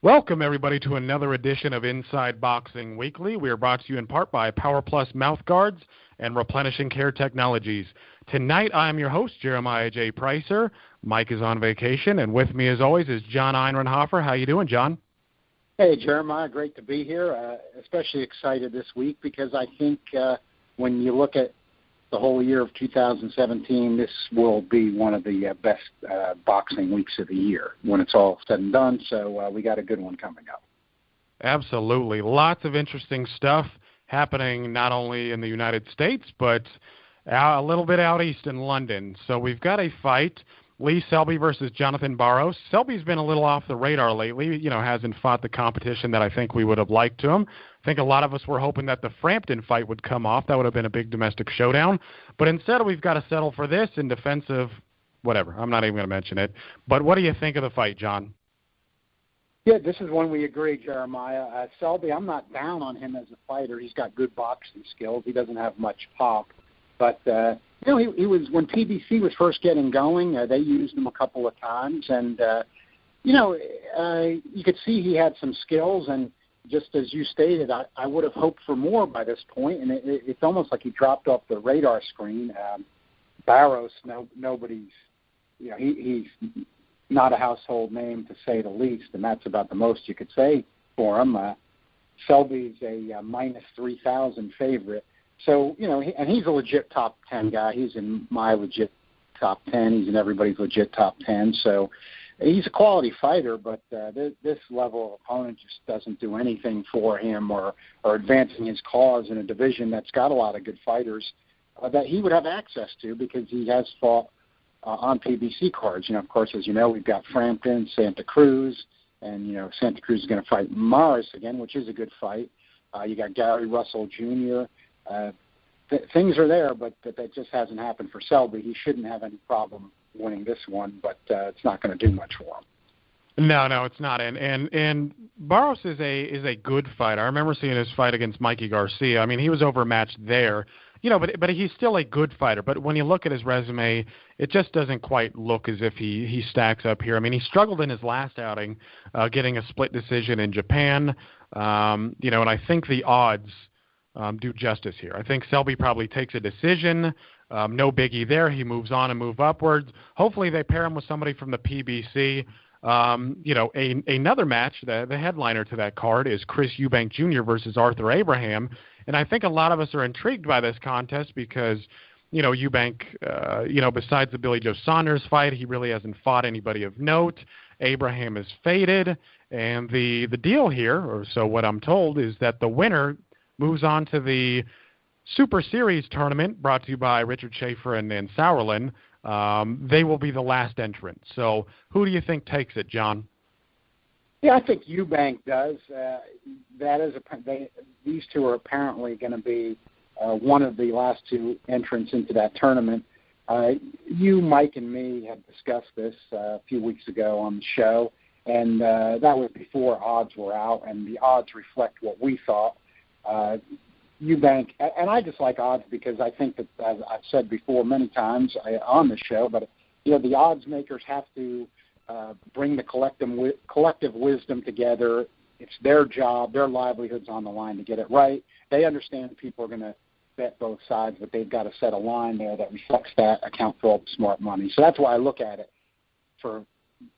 Welcome, everybody, to another edition of Inside Boxing Weekly. We are brought to you in part by Power Plus Mouth Guards and Replenishing Care Technologies. Tonight, I am your host, Jeremiah J. Preisser. Mike is on vacation, and with me, as always, is John Einreinhofer. How you doing, John? Hey, Jeremiah. Great to be here. Especially excited this week because I think when you look at the whole year of 2017, this will be one of the best boxing weeks of the year when it's all said and done. So we got a good one coming up. Absolutely. Lots of interesting stuff happening not only in the United States, but a little bit out east in London. So we've got a fight, Lee Selby versus Jonathan Barros. Selby's been a little off the radar lately, hasn't fought the competition that I think we would have liked to him. I think a lot of us were hoping that the Frampton fight would come off. That would have been a big domestic showdown. But instead, we've got to settle for this in defense of whatever. I'm not even going to mention it. But what do you think of the fight, John? Yeah, this is one we agree, Jeremiah. Selby, I'm not down on him as a fighter. He's got good boxing skills. He doesn't have much pop. But, he was, when PBC was first getting going, they used him a couple of times. And, you could see he had some skills. And just as you stated, I would have hoped for more by this point. And it's almost like he dropped off the radar screen. Barros, nobody's, he's not a household name to say the least. And that's about the most you could say for him. Selby's a minus 3,000 favorite. So, and he's a legit top 10 guy. He's in my legit top 10. He's in everybody's legit top 10. So he's a quality fighter, but this level of opponent just doesn't do anything for him or advancing his cause in a division that's got a lot of good fighters that he would have access to because he has fought on PBC cards. Of course, as you know, we've got Frampton, Santa Cruz, and, Santa Cruz is going to fight Morris again, which is a good fight. You got Gary Russell Jr., things are there, but that just hasn't happened for Selby. He shouldn't have any problem winning this one, but it's not going to do much for him. No, it's not. And Barros is a good fighter. I remember seeing his fight against Mikey Garcia. I mean, he was overmatched there, but he's still a good fighter. But when you look at his resume, it just doesn't quite look as if he stacks up here. I mean, he struggled in his last outing, getting a split decision in Japan. And I think the odds do justice here. I think Selby probably takes a decision. No biggie there. He moves on and move upwards. Hopefully they pair him with somebody from the PBC. Another match, the headliner to that card is Chris Eubank Jr. versus Arthur Abraham. And I think a lot of us are intrigued by this contest because, Eubank, besides the Billy Joe Saunders fight, he really hasn't fought anybody of note. Abraham is faded. And the deal here, or so what I'm told, is that the winner moves on to the Super Series tournament brought to you by Richard Schaefer and Sauerland. They will be the last entrant. So who do you think takes it, John? Yeah, I think Eubank does. These two are apparently going to be one of the last two entrants into that tournament. You, Mike, and me had discussed this a few weeks ago on the show, and that was before odds were out, and the odds reflect what we thought. Eubank, and I just like odds because I think that, as I've said before many times on the show, but the odds makers have to bring the collective wisdom together. It's their job, their livelihood's on the line to get it right. They understand people are going to bet both sides, but they've got to set a line there that reflects that, account for all the smart money. So that's why I look at it for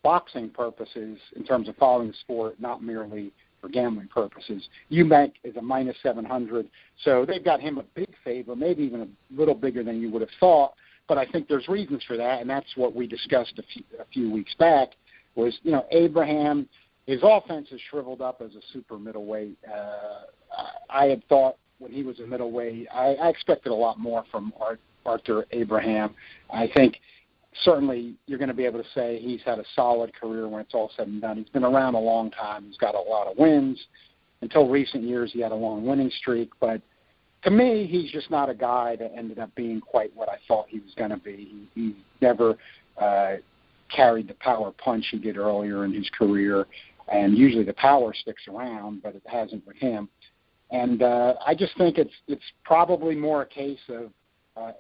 boxing purposes in terms of following the sport, not merely for gambling purposes. Eubank is a minus 700, so they've got him a big favor, maybe even a little bigger than you would have thought, but I think there's reasons for that, and that's what we discussed a few weeks back, was, Abraham, his offense is shriveled up as a super middleweight. I had thought when he was a middleweight, I expected a lot more from Arthur Abraham. I think certainly you're going to be able to say he's had a solid career when it's all said and done. He's been around a long time. He's got a lot of wins. Until recent years, he had a long winning streak. But to me, he's just not a guy that ended up being quite what I thought he was going to be. He never carried the power punch he did earlier in his career. And usually the power sticks around, but it hasn't with him. And I just think it's probably more a case of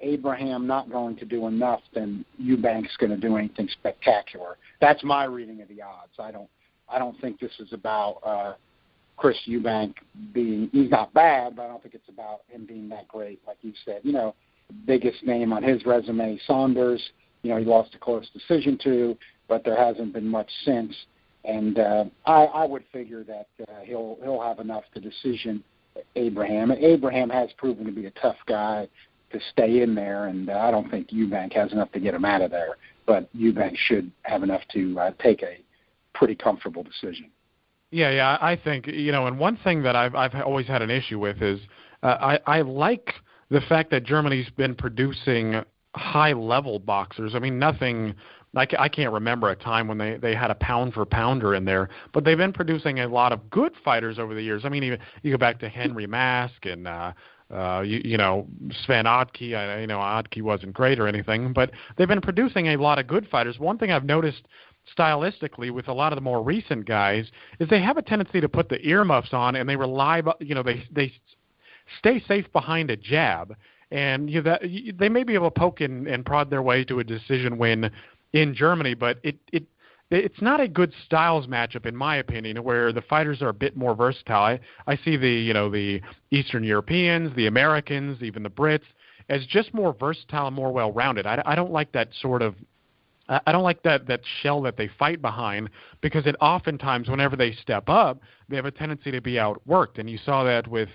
Abraham not going to do enough than Eubank's going to do anything spectacular. That's my reading of the odds. I don't I don't think this is about Chris Eubank he's not bad, but I don't think it's about him being that great. Like you said, biggest name on his resume, Saunders, he lost a close decision to, but there hasn't been much since. And I would figure that he'll have enough to decision Abraham. Abraham has proven to be a tough guy to stay in there, and I don't think Eubank has enough to get him out of there. But Eubank should have enough to take a pretty comfortable decision. Yeah, I think, and one thing that I've always had an issue with is I like the fact that Germany's been producing high-level boxers. I mean, I can't remember a time when they had a pound-for-pounder in there, but they've been producing a lot of good fighters over the years. I mean, even you go back to Henry Mask and Sven Odke. Odke wasn't great or anything, but they've been producing a lot of good fighters. One thing I've noticed stylistically with a lot of the more recent guys is they have a tendency to put the earmuffs on and they rely, they stay safe behind a jab, and they may be able to poke and prod their way to a decision win in Germany, but it's not a good styles matchup, in my opinion, where the fighters are a bit more versatile. I see the Eastern Europeans, the Americans, even the Brits, as just more versatile and more well-rounded. I don't like that sort of I don't like that shell that they fight behind, because it oftentimes, whenever they step up, they have a tendency to be outworked. And you saw that with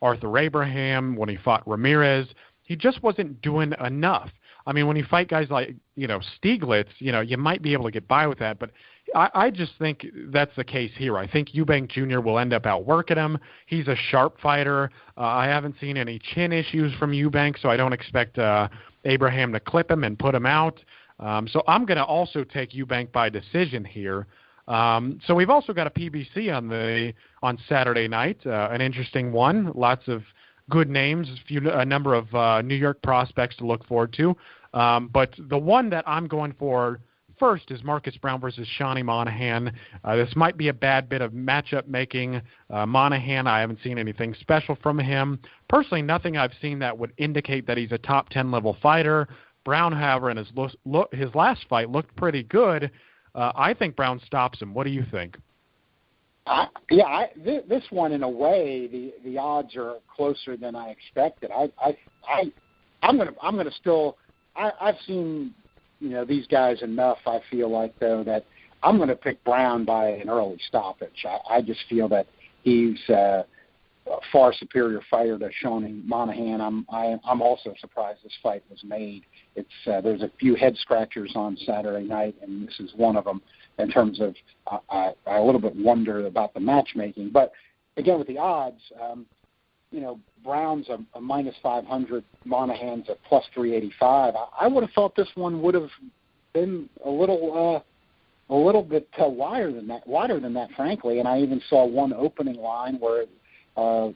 Arthur Abraham when he fought Ramirez. He just wasn't doing enough. I mean, when you fight guys like, Stieglitz, you might be able to get by with that, but I just think that's the case here. I think Eubank Jr. will end up outworking him. He's a sharp fighter. I haven't seen any chin issues from Eubank, so I don't expect Abraham to clip him and put him out. So I'm going to also take Eubank by decision here. So we've also got a PBC on Saturday night, an interesting one. Lots of good names, a number of New York prospects to look forward to. But the one that I'm going for first is Marcus Brown versus Shawnee Monahan. This might be a bad bit of matchup making. Monahan, I haven't seen anything special from him. Personally, nothing I've seen that would indicate that he's a top 10 level fighter. Brown, however, in his last fight looked pretty good. I think Brown stops him. What do you think? This one, in a way, the odds are closer than I expected. I'm gonna still. I've seen these guys enough. I feel like, though, that I'm going to pick Brown by an early stoppage. I just feel that he's a far superior fighter to Shawnee Monahan. I'm also surprised this fight was made. There's a few head scratchers on Saturday night, and this is one of them. In terms of, I a little bit wonder about the matchmaking. But again, with the odds, Brown's a minus 500, Monahan's a plus 385. I would have thought this one would have been a little bit wider than that, frankly. And I even saw one opening line where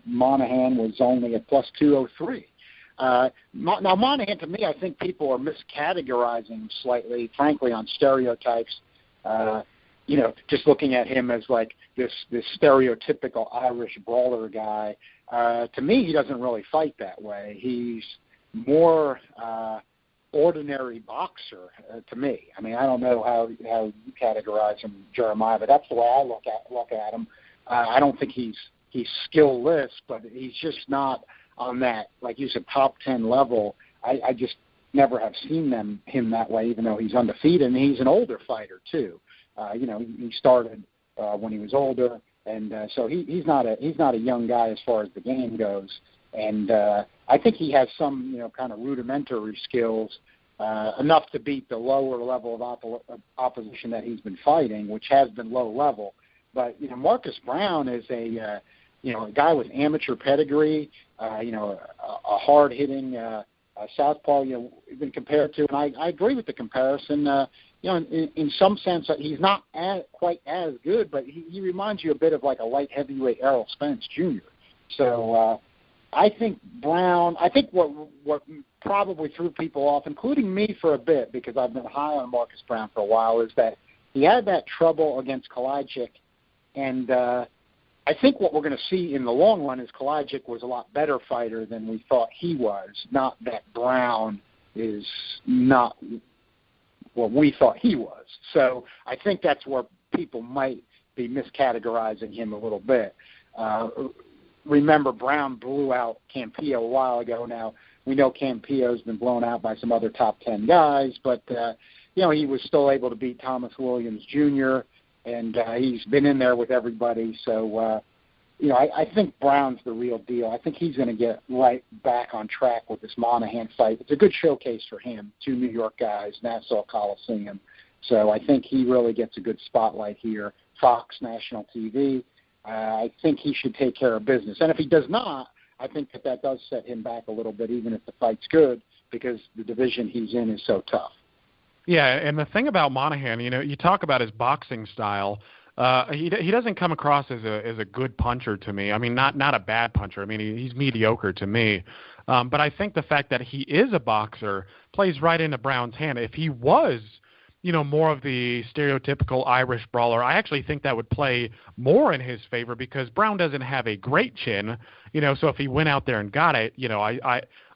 Monahan was only at plus 203. Now, Monahan, to me, I think people are miscategorizing him slightly, frankly, on stereotypes. Just looking at him as like this stereotypical Irish brawler guy. To me, he doesn't really fight that way. He's more ordinary boxer to me. I mean, I don't know how you categorize him, Jeremiah, but that's the way I look at him. I don't think he's skill-less, but he's just not on that, like you said, top 10 level. I just never have seen him that way, even though he's undefeated, and he's an older fighter too. He started when he was older, and so he's not a young guy as far as the game goes. And I think he has some kind of rudimentary skills, enough to beat the lower level of opposition that he's been fighting, which has been low level. But Marcus Brown is a guy with amateur pedigree, a hard hitting southpaw. Been compared to, and I agree with the comparison. In some sense, he's not quite as good, but he reminds you a bit of like a light heavyweight Errol Spence Jr. So I think Brown. I think what probably threw people off, including me for a bit, because I've been high on Marcus Brown for a while, is that he had that trouble against Kalajdzic, and I think what we're going to see in the long run is Kalajdzic was a lot better fighter than we thought he was. Not that Brown is not what we thought he was. So I think that's where people might be miscategorizing him a little bit. Remember, Brown blew out Campillo a while ago. Now, we know Campillo's been blown out by some other top 10 guys, but, he was still able to beat Thomas Williams Jr., and he's been in there with everybody. So, I think Brown's the real deal. I think he's going to get right back on track with this Monahan fight. It's a good showcase for him, 2 New York guys, Nassau Coliseum. So I think he really gets a good spotlight here. Fox, national TV. I think he should take care of business. And if he does not, I think that does set him back a little bit, even if the fight's good, because the division he's in is so tough. Yeah, and the thing about Monahan, you talk about his boxing style. He doesn't come across as a good puncher to me. I mean, not a bad puncher. I mean, he's mediocre to me. But I think the fact that he is a boxer plays right into Brown's hand. If he was, more of the stereotypical Irish brawler, I actually think that would play more in his favor because Brown doesn't have a great chin. So if he went out there and got it,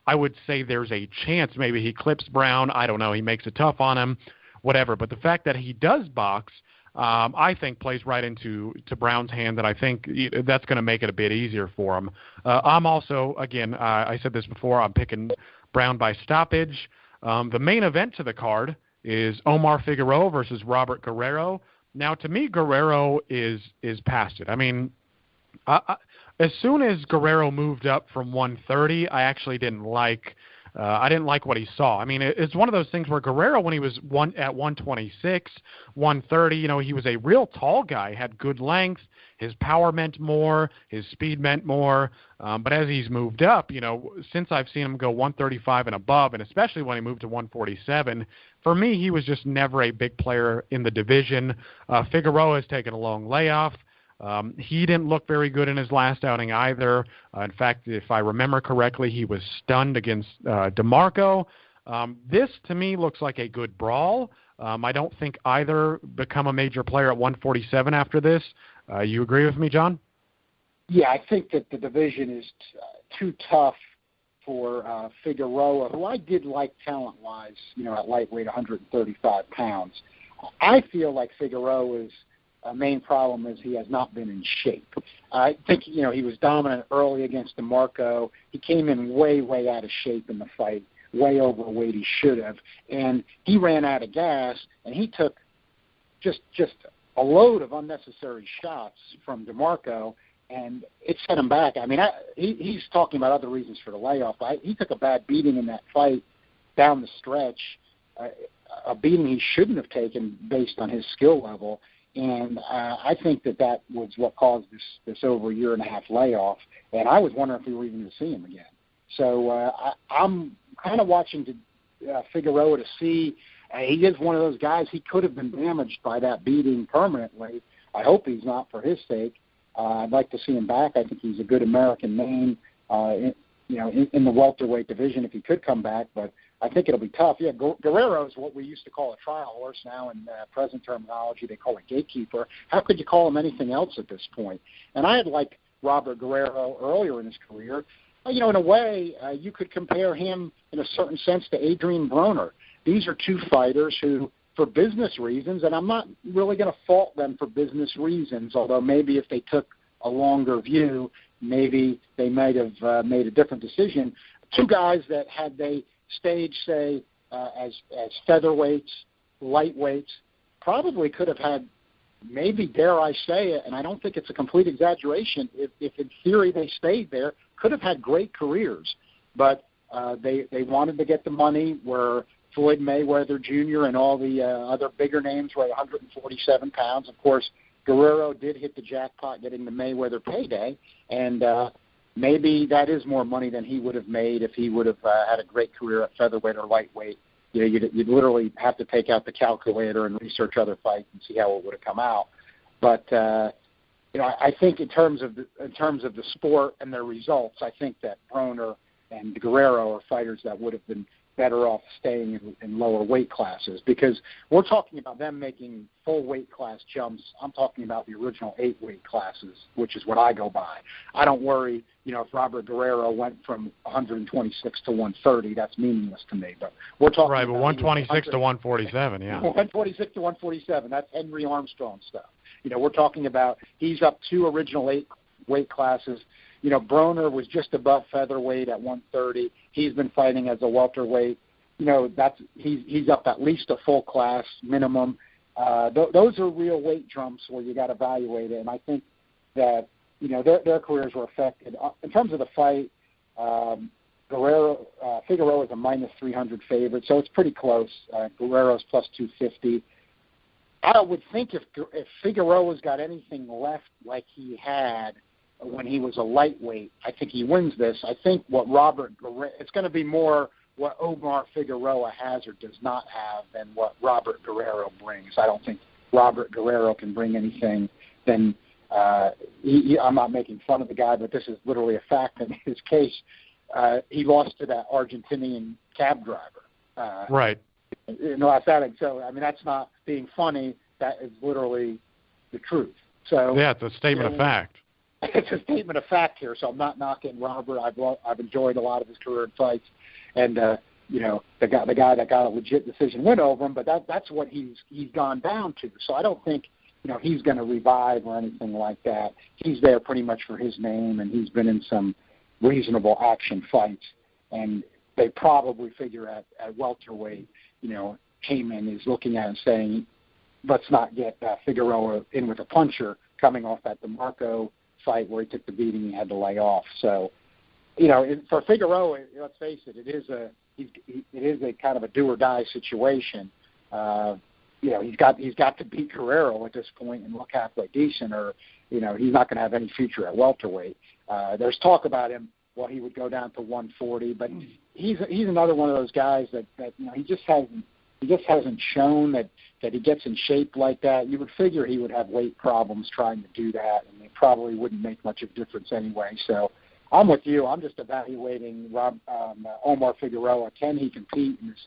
I would say there's a chance maybe he clips Brown. I don't know. He makes it tough on him, whatever. But the fact that he does box, I think plays right into Brown's hand, and I think that's going to make it a bit easier for him. I'm also, again, I said this before, I'm picking Brown by stoppage. The main event to the card is Omar Figueroa versus Robert Guerrero. Now, to me, Guerrero is past it. I mean, as soon as Guerrero moved up from 130, I actually didn't like what he saw. I mean, it's one of those things where Guerrero, when he was at 126, 130, he was a real tall guy, had good length. His power meant more. His speed meant more. But as he's moved up, since I've seen him go 135 and above, and especially when he moved to 147, for me, he was just never a big player in the division. Figueroa has taken a long layoff. He didn't look very good in his last outing either. In fact, if I remember correctly, he was stunned against DeMarco. This, to me, looks like a good brawl. I don't think either become a major player at 147 after this. You agree with me, John? Yeah, I think that the division is too tough for Figueroa, who I did like talent-wise, at lightweight, 135 pounds. I feel like Figueroa's main problem is he has not been in shape. I think, he was dominant early against DeMarco. He came in way, way out of shape in the fight, way overweight he should have. And he ran out of gas, and he took just a load of unnecessary shots from DeMarco, and it set him back. I mean, he's talking about other reasons for the layoff. He took a bad beating in that fight down the stretch, a beating he shouldn't have taken based on his skill level. And I think that was what caused this over a year and a half layoff. And I was wondering if we were even going to see him again. So I'm kind of watching Figueroa to see. He is one of those guys. He could have been damaged by that beating permanently. I hope he's not for his sake. I'd like to see him back. I think he's a good American name, in the welterweight division if he could come back. But I think it'll be tough. Yeah, Guerrero is what we used to call a trial horse. Now in present terminology, they call it gatekeeper. How could you call him anything else at this point? And I had liked Robert Guerrero earlier in his career. In a way, you could compare him in a certain sense to Adrian Broner. These are two fighters who, for business reasons, and I'm not really going to fault them for business reasons, although maybe if they took a longer view, maybe they might have made a different decision. Two guys that had they staged, say, as featherweights, lightweights, probably could have had, maybe, dare I say it, and I don't think it's a complete exaggeration, if in theory they stayed there, could have had great careers. But they wanted to get the money where Floyd Mayweather Jr. and all the other bigger names were at 147 pounds. Of course, Guerrero did hit the jackpot getting the Mayweather payday, and maybe that is more money than he would have made if he would have had a great career at featherweight or lightweight. You'd literally have to take out the calculator and research other fights and see how it would have come out. But I think in terms of the sport and their results, I think that Broner and Guerrero are fighters that would have been better off staying in lower weight classes, because we're talking about them making full weight class jumps. I'm talking about the original 8 weight classes, which is what I go by. I don't worry, if Robert Guerrero went from 126 to 130, that's meaningless to me. But we're talking about 126 to 147, yeah. 126 to 147, that's Henry Armstrong stuff. We're talking about he's up 2 original 8 weight classes. Broner was just above featherweight at 130. He's been fighting as a welterweight. He's up at least a full class minimum. Those are real weight jumps where you got to evaluate it. And I think that their careers were affected in terms of the fight. Figueroa is a minus 300 favorite, so it's pretty close. Guerrero's plus 250. I would think if Figueroa's got anything left like he had when he was a lightweight, I think he wins this. I think it's going to be more what Omar Figueroa has or does not have than what Robert Guerrero brings. I don't think Robert Guerrero can bring anything. Then I'm not making fun of the guy, but this is literally a fact in his case. He lost to that Argentinian cab driver. Right. In the last outing. So, that's not being funny. That is literally the truth. So yeah, it's a statement of fact. It's a statement of fact here, so I'm not knocking Robert. I've enjoyed a lot of his career in fights, and the guy that got a legit decision win over him. But that's what he's gone down to. So I don't think he's going to revive or anything like that. He's there pretty much for his name, and he's been in some reasonable action fights. And they probably figure at welterweight, Heyman is looking at and saying, let's not get Figueroa in with a puncher coming off that DeMarco fight where he took the beating he had to lay off. So, for Figueroa, let's face it, it is a kind of a do or die situation. He's got to beat Guerrero at this point and look halfway decent, or he's not going to have any future at welterweight. There's talk about him. Well, he would go down to 140, but he's another one of those guys that he just hasn't shown that he gets in shape like that. You would figure he would have weight problems trying to do that, and it probably wouldn't make much of a difference anyway. So I'm with you. I'm just evaluating Omar Figueroa. Can he compete in this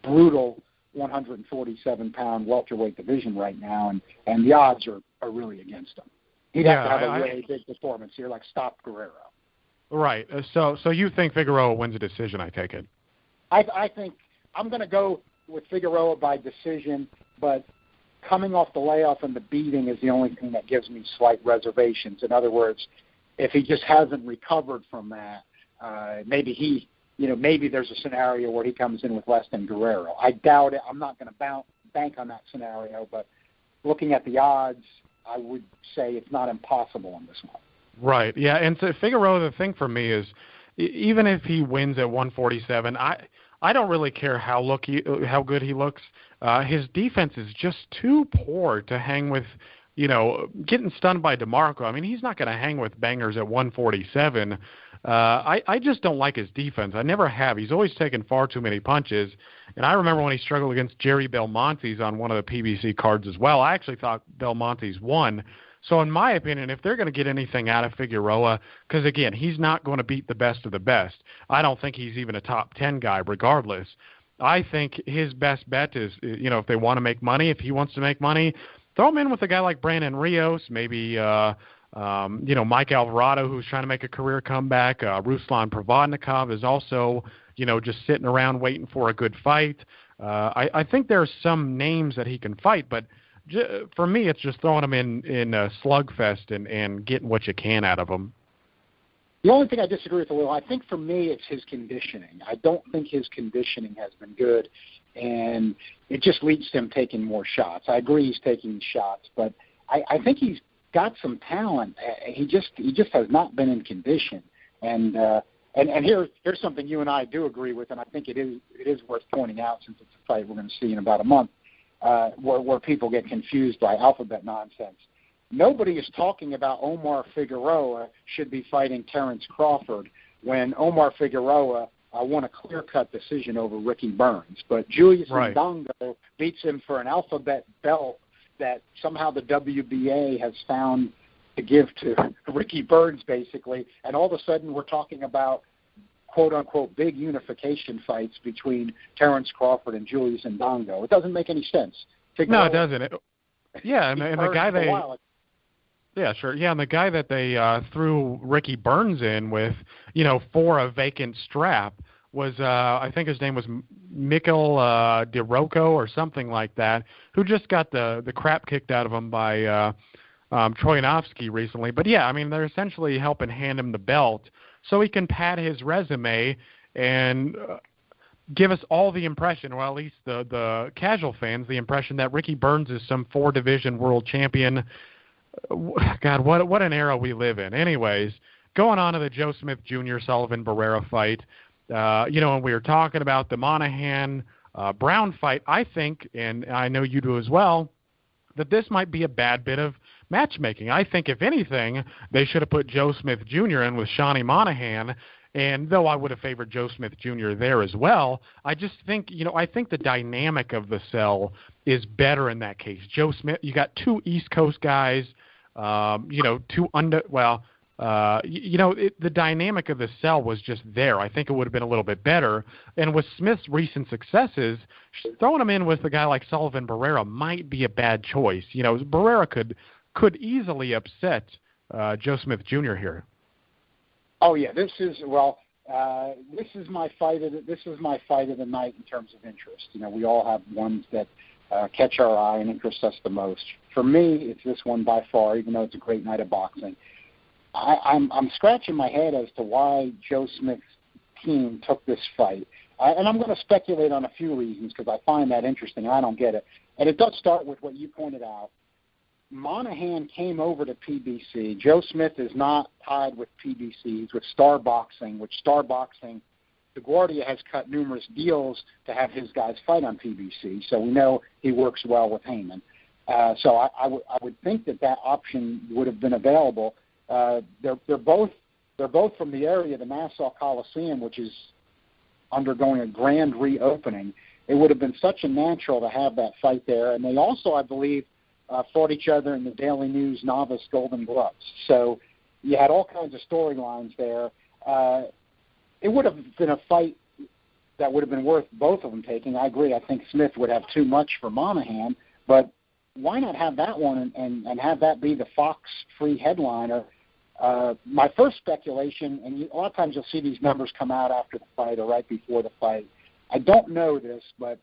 brutal 147-pound welterweight division right now? And the odds are really against him. He'd have to have a really big performance here, like stop Guerrero. Right. So you think Figueroa wins a decision, I take it? I think I'm going to go with Figueroa by decision, but coming off the layoff and the beating is the only thing that gives me slight reservations. In other words, if he just hasn't recovered from that, maybe there's a scenario where he comes in with less than Guerrero. I doubt it. I'm not going to bank on that scenario, but looking at the odds, I would say it's not impossible on this one. Right. Yeah. And so Figueroa, the thing for me is, even if he wins at 147, I don't really care how good he looks. His defense is just too poor to hang with, getting stunned by DeMarco. He's not going to hang with bangers at 147. I just don't like his defense. I never have. He's always taken far too many punches. And I remember when he struggled against Jerry Belmontes on one of the PBC cards as well. I actually thought Belmontes won. So in my opinion, if they're going to get anything out of Figueroa, because again, he's not going to beat the best of the best. I don't think he's even a top 10 guy regardless. I think his best bet is, if they want to make money, if he wants to make money, throw him in with a guy like Brandon Rios, maybe, Mike Alvarado, who's trying to make a career comeback. Ruslan Provodnikov is also, just sitting around waiting for a good fight. I think there's some names that he can fight, but for me, it's just throwing him in a slugfest and getting what you can out of him. The only thing I disagree with a little, I think for me it's his conditioning. I don't think his conditioning has been good, and it just leads to him taking more shots. I agree he's taking shots, but I think he's got some talent. He just has not been in condition. And here's something you and I do agree with, and I think it is worth pointing out since it's a fight we're going to see in about a month. Where people get confused by alphabet nonsense. Nobody is talking about Omar Figueroa should be fighting Terrence Crawford when Omar Figueroa won a clear-cut decision over Ricky Burns. But Julius Ndongo beats him for an alphabet belt that somehow the WBA has found to give to Ricky Burns, basically. And all of a sudden we're talking about quote-unquote big unification fights between Terrence Crawford and Julius Ndongo. It doesn't make any sense. No, it doesn't. And the guy and the guy that they threw Ricky Burns in with, for a vacant strap was, I think his name was Mikkel DeRocco or something like that, who just got the crap kicked out of him by Troyanovsky recently. But yeah, I mean, they're essentially helping hand him the belt so he can pad his resume and give us all the impression, or at least the casual fans, the impression that Ricky Burns is some 4-division world champion. God, what an era we live in. Anyways, going on to the Joe Smith Jr. Sullivan Barrera fight, when we were talking about the Monahan Brown fight, I think, and I know you do as well, that this might be a bad bit of matchmaking. I think, if anything, they should have put Joe Smith Jr. in with Shawnee Monahan. And though I would have favored Joe Smith Jr. there as well, I just think, I think the dynamic of the cell is better in that case. Joe Smith, you got 2 East Coast guys, the dynamic of the cell was just there. I think it would have been a little bit better. And with Smith's recent successes, throwing him in with a guy like Sullivan Barrera might be a bad choice. Barrera could easily upset Joe Smith Jr. here. Oh yeah, this is my fight of the night in terms of interest. We all have ones that catch our eye and interest us the most. For me, it's this one by far, even though it's a great night of boxing. I'm scratching my head as to why Joe Smith's team took this fight, and I'm going to speculate on a few reasons because I find that interesting. I don't get it, and it does start with what you pointed out. Monahan came over to PBC. Joe Smith is not tied with PBC. He's with Star Boxing, which Star Boxing, LaGuardia has cut numerous deals to have his guys fight on PBC, so we know he works well with Heyman. So I would think that option would have been available. They're both from the area, the Nassau Coliseum, which is undergoing a grand reopening. It would have been such a natural to have that fight there, and they also, I believe, fought each other in the Daily News Novice Golden Gloves. So you had all kinds of storylines there. It would have been a fight that would have been worth both of them taking. I agree. I think Smith would have too much for Monahan, but why not have that one and have that be the Fox free headliner? My first speculation, and a lot of times you'll see these numbers come out after the fight or right before the fight. I don't know this, but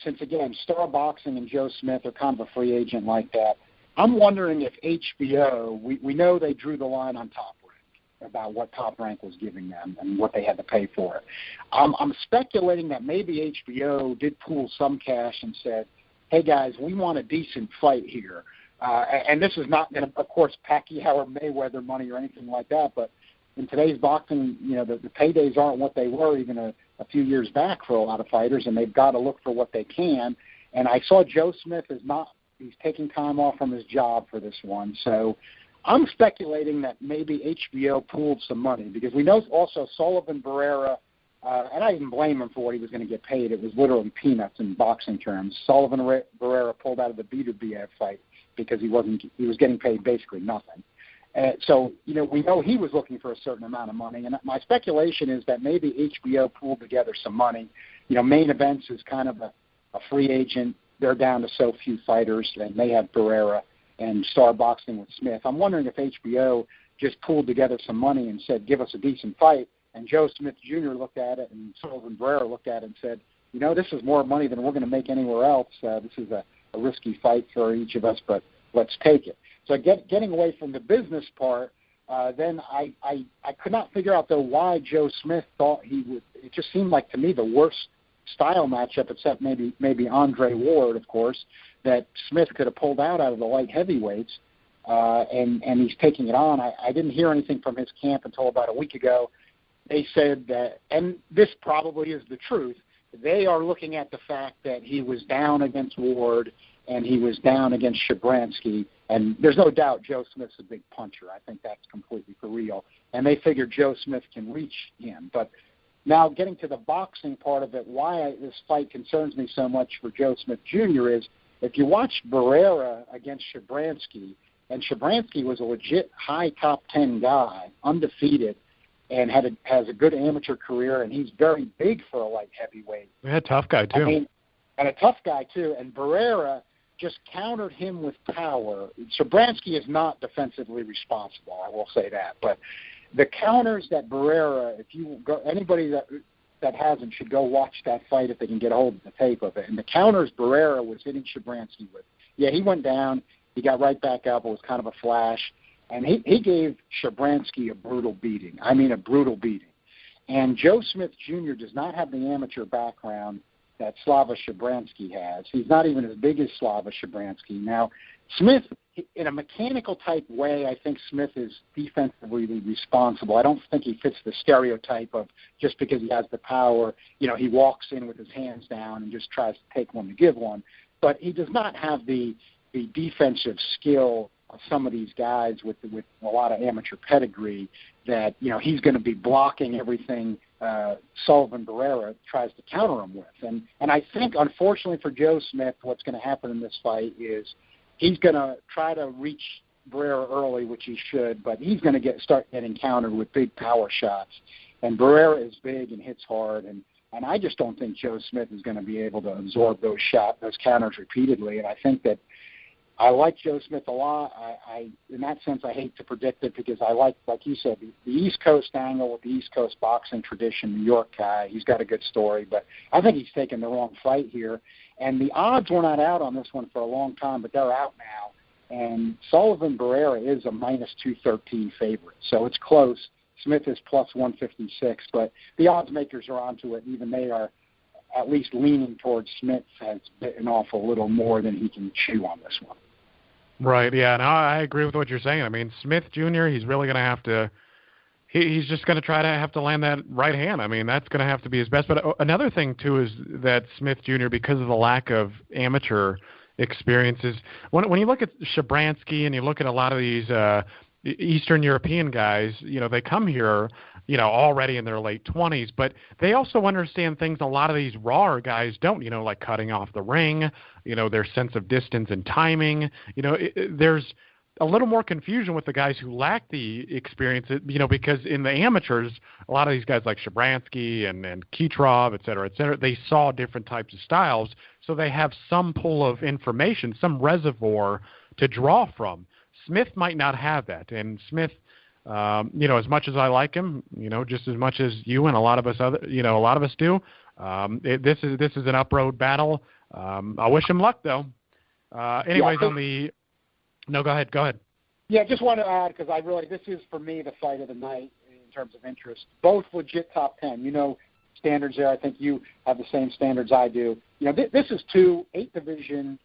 since, again, Star Boxing and Joe Smith are kind of a free agent like that, I'm wondering if HBO, we know they drew the line on Top Rank about what Top Rank was giving them and what they had to pay for it. I'm speculating that maybe HBO did pool some cash and said, hey, guys, we want a decent fight here. And this is not going to, of course, Pacquiao or Mayweather money or anything like that, but in today's boxing, the paydays aren't what they were even a few years back for a lot of fighters, and they've got to look for what they can. And I saw Joe Smith he's taking time off from his job for this one. So I'm speculating that maybe HBO pooled some money because we know also Sullivan Barrera, and I didn't blame him for what he was going to get paid. It was literally peanuts in boxing terms. Sullivan Barrera pulled out of the Beterbiev fight because he was getting paid basically nothing. So, we know he was looking for a certain amount of money, and my speculation is that maybe HBO pooled together some money. Main Events is kind of a free agent. They're down to so few fighters, and they have Barrera and Star Boxing with Smith. I'm wondering if HBO just pooled together some money and said, give us a decent fight, and Joe Smith Jr. looked at it, and Sullivan Barrera looked at it and said, this is more money than we're going to make anywhere else. This is a risky fight for each of us, but let's take it. So getting away from the business part, then I could not figure out, though, why Joe Smith thought he would. It just seemed like, to me, the worst style matchup, except maybe Andre Ward, of course, that Smith could have pulled out of the light heavyweights, and he's taking it on. I didn't hear anything from his camp until about a week ago. They said that, and this probably is the truth, they are looking at the fact that he was down against Ward and he was down against Shabransky. And there's no doubt Joe Smith's a big puncher. I think that's completely for real. And they figure Joe Smith can reach him. But now getting to the boxing part of it, why this fight concerns me so much for Joe Smith Jr. is if you watch Barrera against Shabransky, and Shabransky was a legit high top 10 guy, undefeated, and has a good amateur career, and he's very big for a light heavyweight. Yeah, tough guy, too. And a tough guy, too. And Barrera just countered him with power. Shabransky is not defensively responsible, I will say that. But the counters that Barrera, if you go, anybody that that hasn't should go watch that fight if they can get a hold of the tape of it. And the counters Guerrero was hitting Shabransky with. Yeah, he went down. He got right back up. It was kind of a flash. And he gave Shabransky a brutal beating. I mean, a brutal beating. And Joe Smith Jr. does not have the amateur background that Slava Shabransky has. He's not even as big as Slava Shabransky. Now, Smith, in a mechanical type way, I think Smith is defensively responsible. I don't think he fits the stereotype of just because he has the power, he walks in with his hands down and just tries to take one to give one. But he does not have the defensive skill of some of these guys with a lot of amateur pedigree that, he's going to be blocking everything Sullivan Barrera tries to counter him with. And I think, unfortunately for Joe Smith, what's going to happen in this fight is he's going to try to reach Barrera early, which he should, but he's going to start getting countered with big power shots. And Barrera is big and hits hard, and I just don't think Joe Smith is going to be able to absorb those counters repeatedly. And I think that I like Joe Smith a lot. I in that sense, I hate to predict it because I like you said, the East Coast angle with the East Coast boxing tradition, New York guy. He's got a good story, but I think he's taken the wrong fight here. And the odds were not out on this one for a long time, but they're out now. And Sullivan Barrera is a minus 213 favorite, so it's close. Smith is plus 156, but the odds makers are onto it. Even they are at least leaning towards Smith has bitten off a little more than he can chew on this one. Right, yeah, no, I agree with what you're saying. I mean, Smith Jr., he's really going to have to he's just going to try to have to land that right hand. I mean, that's going to have to be his best. But another thing, too, is that Smith Jr., because of the lack of amateur experiences, when you look at Shabransky and you look at a lot of these Eastern European guys, they come here, already in their late 20s, but they also understand things a lot of these rawer guys don't, like cutting off the ring, their sense of distance and timing. There's a little more confusion with the guys who lack the experience, because in the amateurs, a lot of these guys like Shabransky and Kitrov, et cetera, they saw different types of styles, so they have some pool of information, some reservoir to draw from. Smith might not have that, and Smith, as much as I like him, just as much as you and a lot of us do. This is an up-road battle. I wish him luck, though. Anyways, no, go ahead. Yeah, just want to add, because this is for me the fight of the night in terms of interest. Both legit top 10. Standards there. I think you have the same standards I do. This is 2 8-division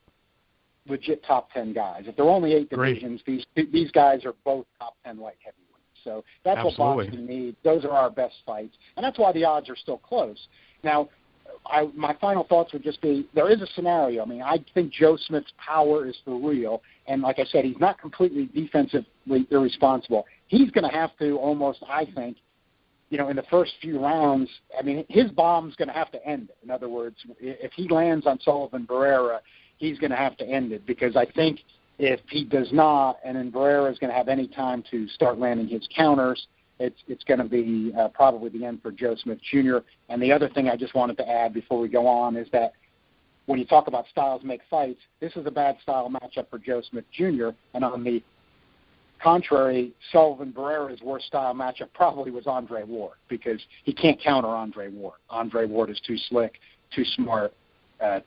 legit top 10 guys. If there are only 8 divisions, these guys are both top 10 light heavyweights. So that's Absolutely. what boxing needs. Those are our best fights, and that's why the odds are still close. Now, my final thoughts would just be, there is a scenario. I mean, I think Joe Smith's power is for real, and like I said, he's not completely defensively irresponsible. He's going to have to almost, I think, in the first few rounds, I mean, his bomb's going to have to end it. In other words, if he lands on Sullivan Barrera, he's going to have to end it, because I think if he does not, and then Barrera is going to have any time to start landing his counters, it's going to be probably the end for Joe Smith Jr. And the other thing I just wanted to add before we go on is that when you talk about styles make fights, this is a bad style matchup for Joe Smith Jr. And on the contrary, Sullivan Barrera's worst style matchup probably was Andre Ward, because he can't counter Andre Ward. Andre Ward is too slick, too smart,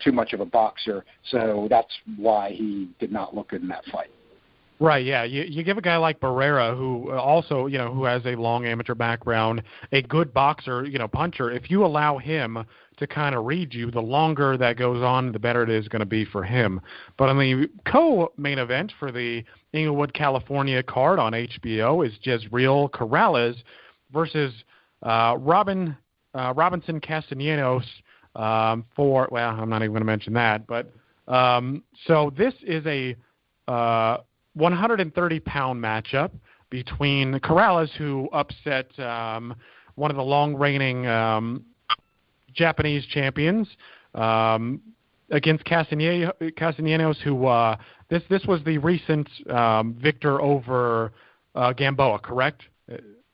too much of a boxer, so that's why he did not look good in that fight. Right, yeah. You give a guy like Barrera, who also, who has a long amateur background, a good boxer, puncher, if you allow him to kind of read you, the longer that goes on, the better it is going to be for him. But on the co-main event for the Inglewood, California card on HBO is Jezreel Corrales versus Robinson Castellanos for, well, I'm not even going to mention that, but so this is a 130-pound matchup between Corrales, who upset one of the long-reigning Japanese champions, against Castellanos, who this was the recent victor over Gamboa, correct?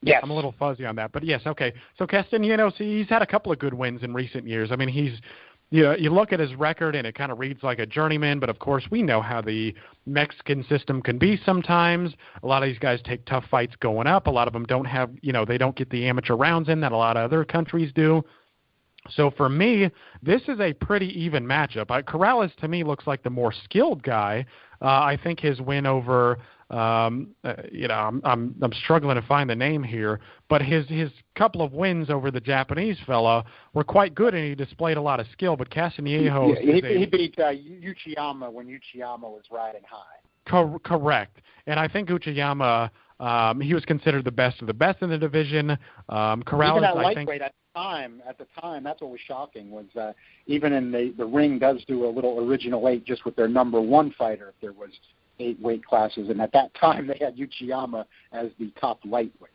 Yes. I'm a little fuzzy on that, but yes, okay. So Castellanos, he's had a couple of good wins in recent years. I mean, he's, you look at his record and it kind of reads like a journeyman, but of course we know how the Mexican system can be sometimes. A lot of these guys take tough fights going up. A lot of them don't have, they don't get the amateur rounds in that a lot of other countries do. So for me, this is a pretty even matchup. Corrales to me looks like the more skilled guy. I think his win over, I'm struggling to find the name here, but his couple of wins over the Japanese fella were quite good, and he displayed a lot of skill. But Castagnejos, he beat Uchiyama when Uchiyama was riding high. Correct, and I think Uchiyama. He was considered the best of the best in the division. Corrales, even at I lightweight think, at the time, that's what was shocking was even in the ring does do a little original 8 just with their number 1 fighter. If there was 8 weight classes, and at that time they had Uchiyama as the top lightweight.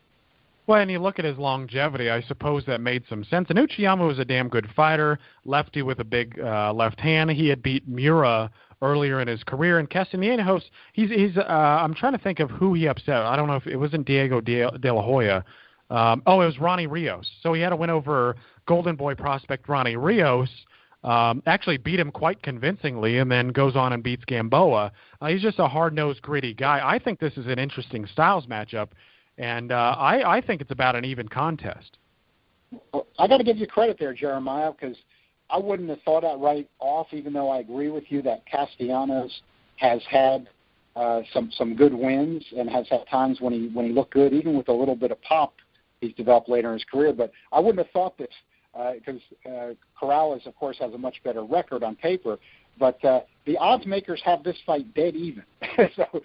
Well, and you look at his longevity, I suppose that made some sense. And Uchiyama was a damn good fighter, lefty with a big left hand. He had beat Miura earlier in his career. And Castagnejos, he's I'm trying to think of who he upset. I don't know if it wasn't Diego de la Hoya. It was Ronnie Rios. So he had a win over Golden Boy prospect Ronnie Rios. Actually beat him quite convincingly, and then goes on and beats Gamboa. He's just a hard-nosed, gritty guy. I think this is an interesting styles matchup, and I think it's about an even contest. Well, I got to give you credit there, Jeremiah, because I wouldn't have thought that right off, even though I agree with you that Castellanos has had some good wins and has had times when he looked good, even with a little bit of pop he's developed later in his career. But I wouldn't have thought this because Corrales, of course, has a much better record on paper. But the odds makers have this fight dead even. So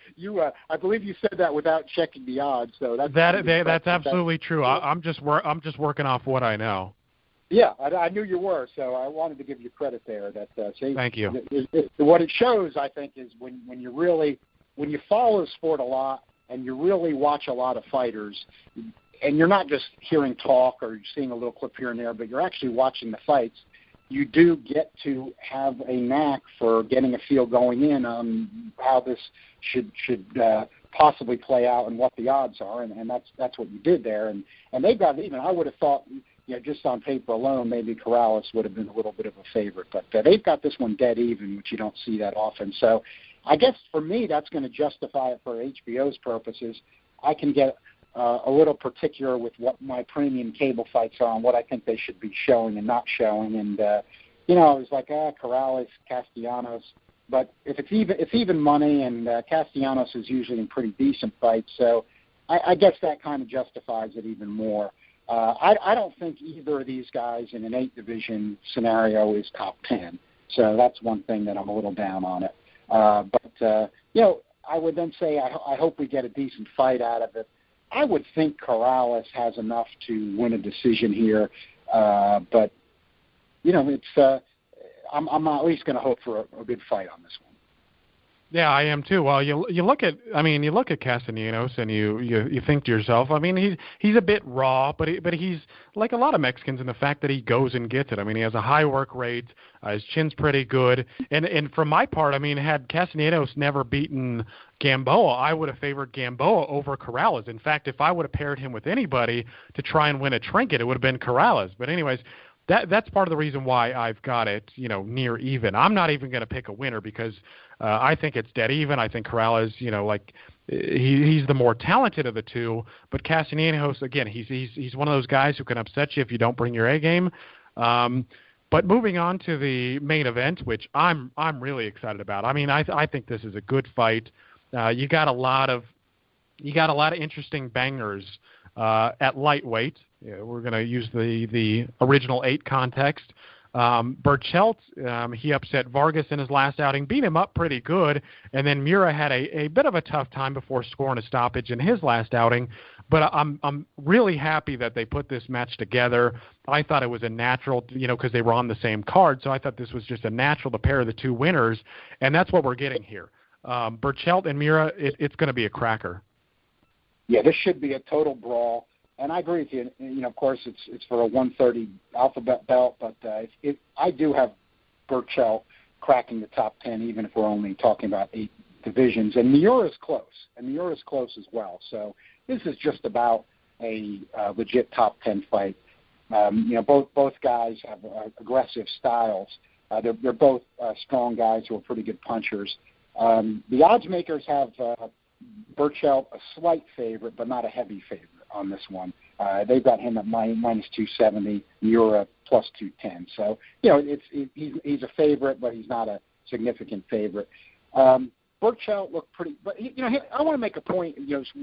I believe you said that without checking the odds. So that's absolutely true. I'm just working off what I know. Yeah, I knew you were, so I wanted to give you credit there. Thank you. What it shows, I think, is when you follow the sport a lot and you really watch a lot of fighters, and you're not just hearing talk or seeing a little clip here and there, but you're actually watching the fights, you do get to have a knack for getting a feel going in on how this should possibly play out and what the odds are, and that's what you did there. And they got even. I would have thought, just on paper alone, maybe Corrales would have been a little bit of a favorite, but they've got this one dead even, which you don't see that often. So I guess for me, that's going to justify it for HBO's purposes. I can get a little particular with what my premium cable fights are and what I think they should be showing and not showing. And, I was like, Corrales, Castellanos. But if it's even money, and Castellanos is usually in pretty decent fights, so I guess that kind of justifies it even more. I don't think either of these guys in an 8 division scenario is top 10. So that's one thing that I'm a little down on it. But I would then say I hope we get a decent fight out of it. I would think Corrales has enough to win a decision here. But, it's I'm at least going to hope for a good fight on this one. Yeah, I am too. Well, you look at Castellanos and you think to yourself, he's a bit raw, but he's like a lot of Mexicans in the fact that he goes and gets it. He has a high work rate, his chin's pretty good, and for my part, had Castellanos never beaten Gamboa, I would have favored Gamboa over Corrales. In fact, if I would have paired him with anybody to try and win a trinket, it would have been Corrales. But anyways, that's part of the reason why I've got it, near even. I'm not even going to pick a winner because I think it's dead even. I think Corrales, he's the more talented of the two. But Castellanos, again, he's one of those guys who can upset you if you don't bring your A game. But moving on to the main event, which I'm really excited about. I think this is a good fight. You got a lot of interesting bangers at lightweight. We're going to use the original 8 context. Berchelt, he upset Vargas in his last outing, beat him up pretty good, and then Miura had a bit of a tough time before scoring a stoppage in his last outing. But I'm really happy that they put this match together. I thought it was a natural, because they were on the same card, so I thought this was just a natural to pair the two winners, and that's what we're getting here. Berchelt and Miura, it's going to be a cracker. Yeah, this should be a total brawl. And I agree with you. Of course, it's for a 130 alphabet belt, but I do have Berchelt cracking the top 10, even if we're only talking about 8 divisions. And Miura's close, as well. So this is just about a legit top 10 fight. Both guys have aggressive styles. They're both strong guys who are pretty good punchers. The odds makers have Berchelt a slight favorite, but not a heavy favorite on this one. They've got him at minus 270, Miura plus 210. So, he's a favorite, but he's not a significant favorite. Berchelt looked pretty, but I want to make a point.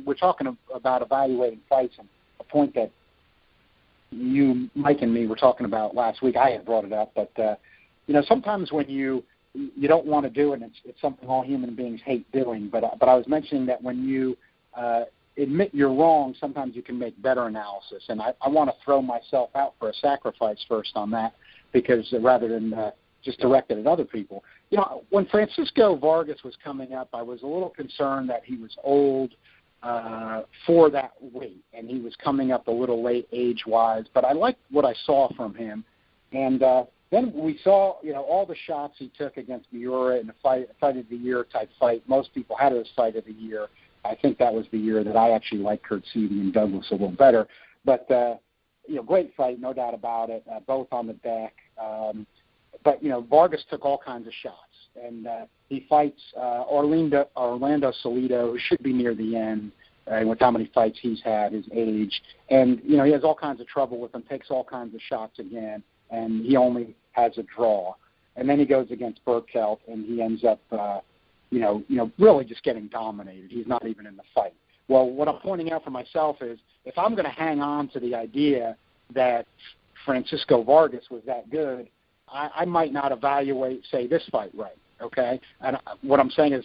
We're talking about evaluating fights, and a point that you, Mike, and me were talking about last week. I had brought it up, but sometimes when you don't want to do it, and it's something all human beings hate doing. But I was mentioning that when you admit you're wrong, sometimes you can make better analysis. And I want to throw myself out for a sacrifice first on that, because rather than just direct it at other people. When Francisco Vargas was coming up, I was a little concerned that he was old for that weight, and he was coming up a little late age-wise. But I liked what I saw from him. And then we saw, all the shots he took against Miura in the fight of the year type fight. Most people had it as fight of the year. I think that was the year that I actually liked Kurt Seavey and Douglas a little better. But, great fight, no doubt about it, both on the deck. But Vargas took all kinds of shots. And he fights Orlando Salido, who should be near the end with how many fights he's had, his age. And, he has all kinds of trouble with him, takes all kinds of shots again, and he only has a draw. And then he goes against Berchelt, and he ends up, really just getting dominated. He's not even in the fight. Well, what I'm pointing out for myself is if I'm going to hang on to the idea that Francisco Vargas was that good, I might not evaluate, say, this fight right, okay? And what I'm saying is,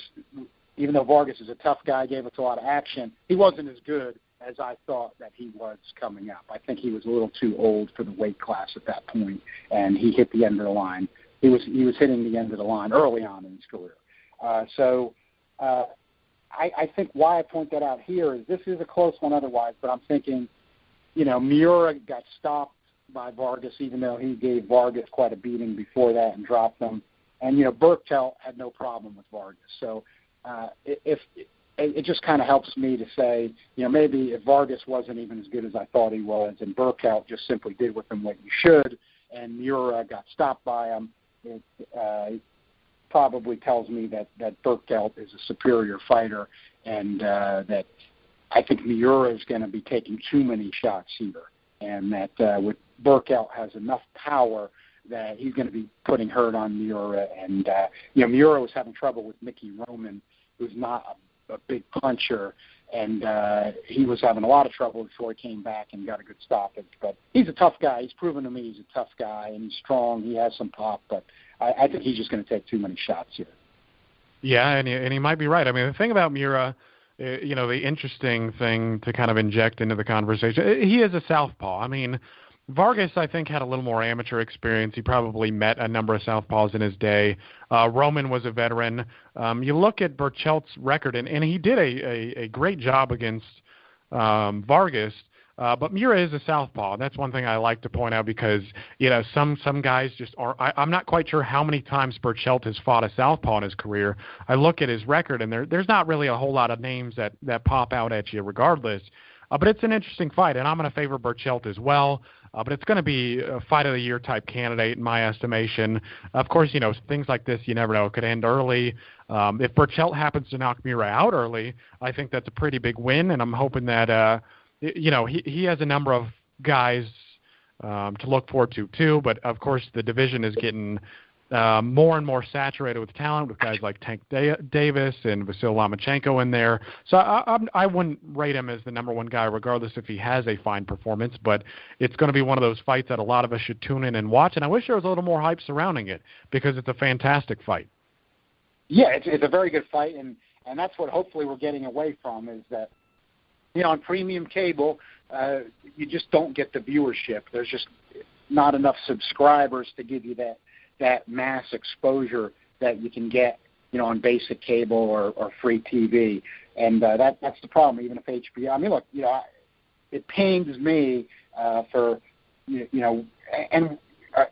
even though Vargas is a tough guy, gave us a lot of action, he wasn't as good as I thought that he was coming up. I think he was a little too old for the weight class at that point, and he hit the end of the line. He was hitting the end of the line early on in his career. I think why I point that out here is this is a close one otherwise, but I'm thinking, Miura got stopped by Vargas, even though he gave Vargas quite a beating before that and dropped him. And, Berchelt had no problem with Vargas. So it just kind of helps me to say, maybe if Vargas wasn't even as good as I thought he was, and Berchelt just simply did with him what you should, and Miura got stopped by him, it probably tells me that Berchelt is a superior fighter, and that I think Miura is going to be taking too many shots here, and that with Berchelt has enough power that he's going to be putting hurt on Miura. And, Miura was having trouble with Mickey Roman, who's not a big puncher, and he was having a lot of trouble before he came back and got a good stoppage. But he's a tough guy. He's proven to me he's a tough guy, and he's strong. He has some pop, but I think he's just going to take too many shots here. Yeah, and he might be right. I mean, the thing about Miura, the interesting thing to kind of inject into the conversation, he is a southpaw. I mean, Vargas, I think, had a little more amateur experience. He probably met a number of southpaws in his day. Roman was a veteran. You look at Berchelt's record, and he did a great job against Vargas. But Miura is a southpaw. That's one thing I like to point out because, some guys just are. I'm not quite sure how many times Berchelt has fought a southpaw in his career. I look at his record, and there's not really a whole lot of names that pop out at you regardless. But it's an interesting fight, and I'm going to favor Berchelt as well. But it's going to be a fight of the year type candidate in my estimation. Of course, things like this, you never know. It could end early. If Berchelt happens to knock Miura out early, I think that's a pretty big win, and I'm hoping that, he has a number of guys to look forward to too. But, of course, the division is getting more and more saturated with talent, with guys like Tank Davis and Vasyl Lomachenko in there. So I wouldn't rate him as the number one guy, regardless if he has a fine performance. But it's going to be one of those fights that a lot of us should tune in and watch. And I wish there was a little more hype surrounding it because it's a fantastic fight. Yeah, it's a very good fight, and that's what hopefully we're getting away from is that, on premium cable, you just don't get the viewership. There's just not enough subscribers to give you that mass exposure that you can get, on basic cable or free TV. And that's the problem, even if HBO. I mean, look, it pains me for, and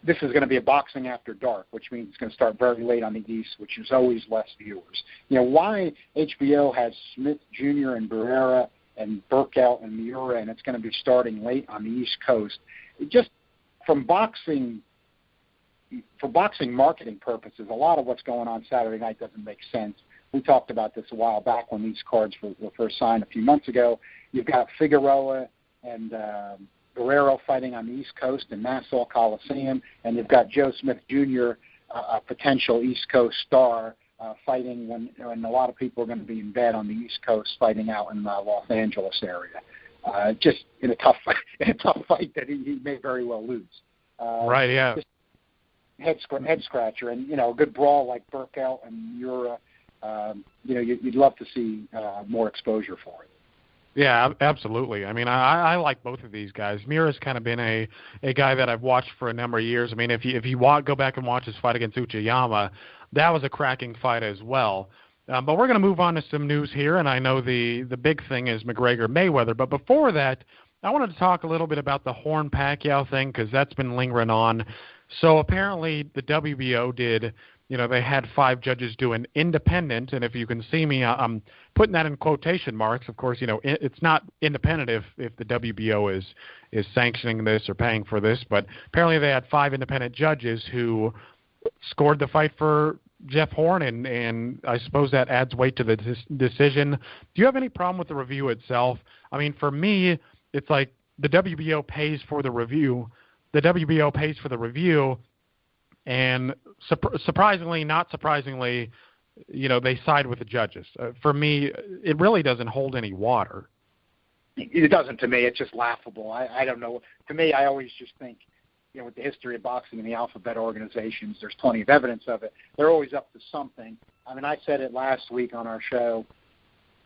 this is going to be a boxing after dark, which means it's going to start very late on the East, which is always less viewers. Why HBO has Smith Jr. and Guerrero and Berchelt and Miura, and it's going to be starting late on the East Coast. Just for boxing marketing purposes, a lot of what's going on Saturday night doesn't make sense. We talked about this a while back when these cards were first signed a few months ago. You've got Figueroa and Guerrero fighting on the East Coast in Nassau Coliseum, and you've got Joe Smith Jr., a potential East Coast star, fighting when a lot of people are going to be in bed on the East Coast, fighting out in the Los Angeles area. Just in a tough fight that he may very well lose. Right, yeah. Head scratcher, and a good brawl like berchelt-miura. You'd love to see more exposure for it. Yeah, absolutely. I mean, I like both of these guys. Miura's kind of been a guy that I've watched for a number of years. I mean, if you go back and watch his fight against Uchiyama, that was a cracking fight as well. But we're going to move on to some news here, and I know the big thing is McGregor-Mayweather. But before that, I wanted to talk a little bit about the Horn-Pacquiao thing because that's been lingering on. So apparently the WBO did, they had 5 judges do an independent, and if you can see me, I'm putting that in quotation marks. Of course, it's not independent if the WBO is sanctioning this or paying for this, but apparently they had 5 independent judges who scored the fight for Jeff Horn, and I suppose that adds weight to the decision. Do you have any problem with the review itself? I mean, for me, it's like the WBO pays for the review. The WBO pays for the review, and surprisingly, not surprisingly, they side with the judges. For me, it really doesn't hold any water. It doesn't to me. It's just laughable. I don't know. To me, I always just think, with the history of boxing and the alphabet organizations, there's plenty of evidence of it. They're always up to something. I mean, I said it last week on our show.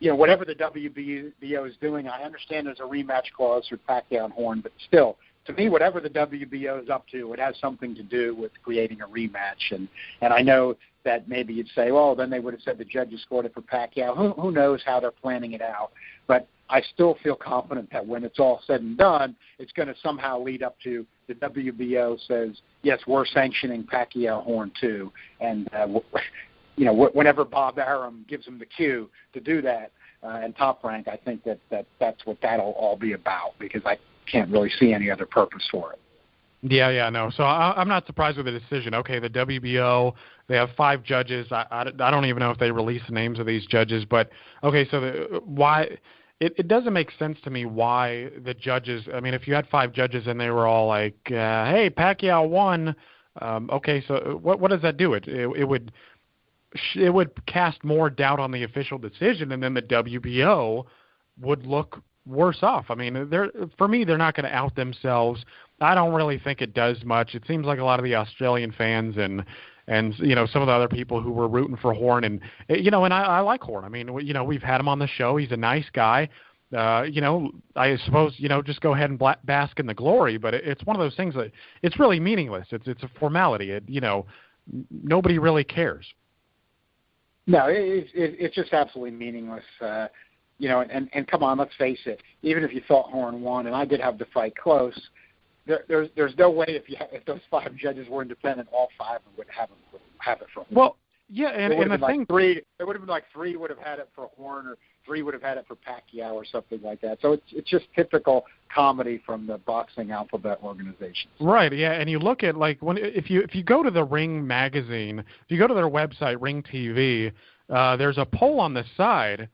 Whatever the WBO is doing, I understand there's a rematch clause for Pacquiao and Horn, but still, to me, whatever the WBO is up to, it has something to do with creating a rematch. And I know that maybe you'd say, well, then they would have said the judges scored it for Pacquiao. Who knows how they're planning it out? But I still feel confident that when it's all said and done, it's going to somehow lead up to the WBO says, yes, we're sanctioning Pacquiao Horn too. And, whenever Bob Arum gives them the cue to do that and Top Rank, I think that's what that'll all be about, because I can't really see any other purpose for it. Yeah, no. So I'm not surprised with the decision. Okay, the WBO, they have 5 judges. I don't even know if they release the names of these judges, but okay, so why it doesn't make sense to me why the judges, I mean, if you had 5 judges and they were all like, hey, Pacquiao won, okay, so what does that do? It would cast more doubt on the official decision, and then the WBO would look worse off. I mean, for me, they're not going to out themselves. I don't really think it does much. It seems like a lot of the Australian fans and some of the other people who were rooting for Horn, and I like Horn. I mean, we've had him on the show. He's a nice guy. I suppose just go ahead and bask in the glory. But it's one of those things that it's really meaningless. It's a formality. Nobody really cares. No, it's just absolutely meaningless. And come on, let's face it. Even if you thought Horn won, and I did have the fight close, there's no way if those 5 judges were independent, all 5 would have it for Horn. Well, yeah, and the thing, it would have been like 3 would have had it for Horn, or 3 would have had it for Pacquiao, or something like that. So it's just typical comedy from the boxing alphabet organizations. Right. Yeah, and you look at if you go to the Ring magazine, if you go to their website, Ring TV, there's a poll on the side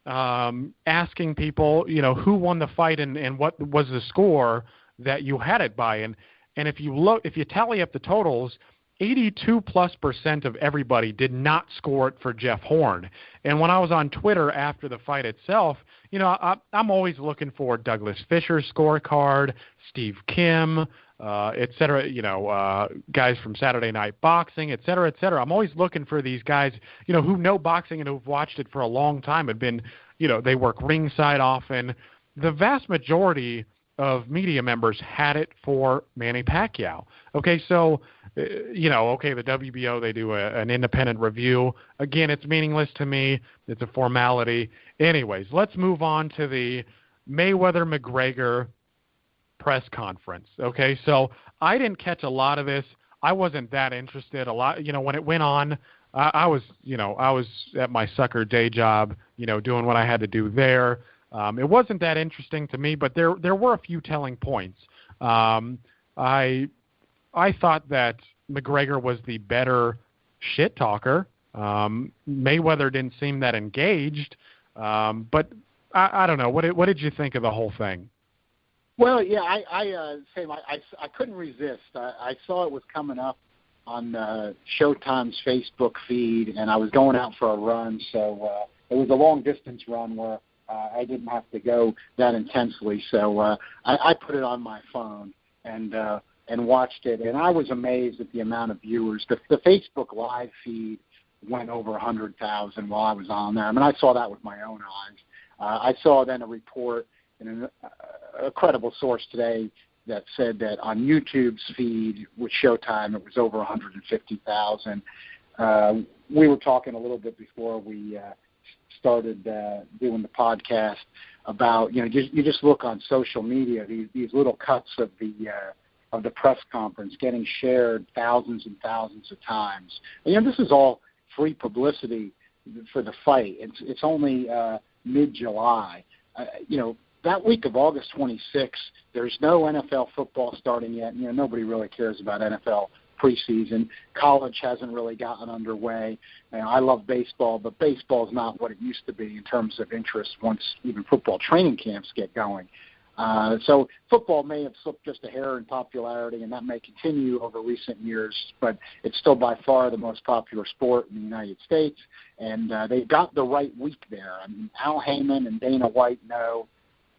asking people, who won the fight and what was the score that you had it by. And if you tally up the totals, 82+% of everybody did not score it for Jeff Horn. And when I was on Twitter after the fight itself, I'm always looking for Douglas Fisher's scorecard, Steve Kim, et cetera, guys from Saturday Night Boxing, et cetera, et cetera. I'm always looking for these guys, who know boxing and who've watched it for a long time, have been, they work ringside often. The vast majority of media members had it for Manny Pacquiao. Okay, so, the WBO, they do an independent review. Again, it's meaningless to me. It's a formality. Anyways, let's move on to the Mayweather-McGregor press conference. Okay, so I didn't catch a lot of this. I wasn't that interested. A lot, when it went on, I was at my sucker day job, doing what I had to do there. It wasn't that interesting to me, but there were a few telling points. I thought that McGregor was the better shit talker. Mayweather didn't seem that engaged, but I don't know. What did you think of the whole thing? Well, yeah, I couldn't resist. I saw it was coming up on Showtime's Facebook feed, and I was going out for a run, so it was a long-distance run where I didn't have to go that intensely. So I put it on my phone and watched it, and I was amazed at the amount of viewers. The Facebook Live feed went over 100,000 while I was on there. I mean, I saw that with my own eyes. I saw then a report in a credible source today that said that on YouTube's feed with Showtime, it was over 150,000. We were talking a little bit before we started doing the podcast about, you just look on social media, these little cuts of the press conference getting shared thousands and thousands of times. And, this is all free publicity for the fight. It's only mid-July. That week of August 26th, there's no NFL football starting yet. Nobody really cares about NFL preseason. College hasn't really gotten underway. I love baseball, but baseball is not what it used to be in terms of interest once even football training camps get going. So football may have slipped just a hair in popularity, and that may continue over recent years, but it's still by far the most popular sport in the United States, and they've got the right week there. I mean, Al Heyman and Dana White know,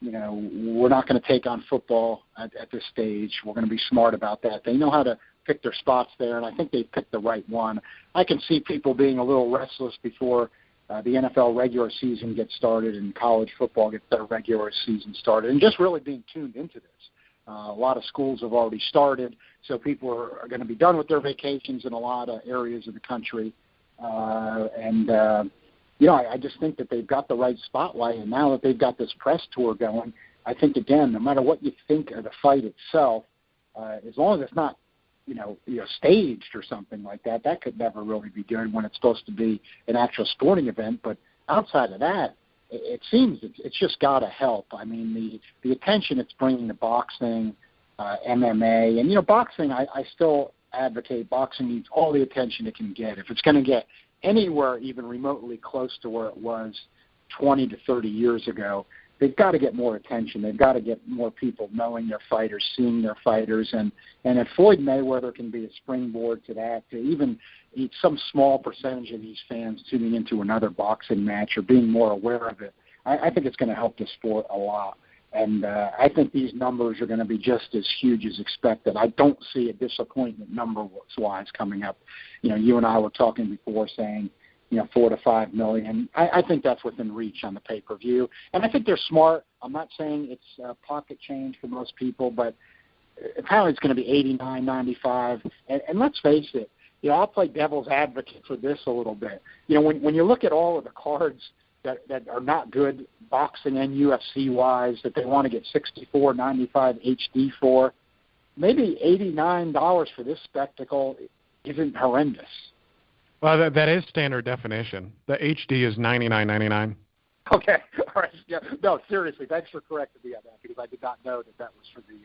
we're not going to take on football at this stage. We're going to be smart about that. They know how to pick their spots there, and I think they picked the right one. I can see people being a little restless before the NFL regular season gets started and college football gets their regular season started, and just really being tuned into this. A lot of schools have already started, so people are going to be done with their vacations in a lot of areas of the country. I just think that they've got the right spotlight, and now that they've got this press tour going, I think, again, no matter what you think of the fight itself, as long as it's not, staged or something like that, that could never really be good when it's supposed to be an actual sporting event. But outside of that, it seems it's just got to help. I mean, the attention it's bringing to boxing, MMA, and, boxing, I still advocate boxing needs all the attention it can get. If it's going to get anywhere even remotely close to where it was 20 to 30 years ago, they've got to get more attention. They've got to get more people knowing their fighters, seeing their fighters, and if Floyd Mayweather can be a springboard to that, to even some small percentage of these fans tuning into another boxing match or being more aware of it, I think it's going to help the sport a lot. And I think these numbers are going to be just as huge as expected. I don't see a disappointment number-wise coming up. You and I were talking before saying, 4 to 5 million. I think that's within reach on the pay-per-view. And I think they're smart. I'm not saying it's pocket change for most people, but apparently it's going to be $89, $95. And let's face it, I'll play devil's advocate for this a little bit. When you look at all of the cards that are not good boxing and UFC-wise that they want to get $64.95 HD for, maybe $89 for this spectacle isn't horrendous. Well, that is standard definition. The HD is $99.99. Okay. All right. Yeah. No, seriously, thanks for correcting me on that because I did not know that was for the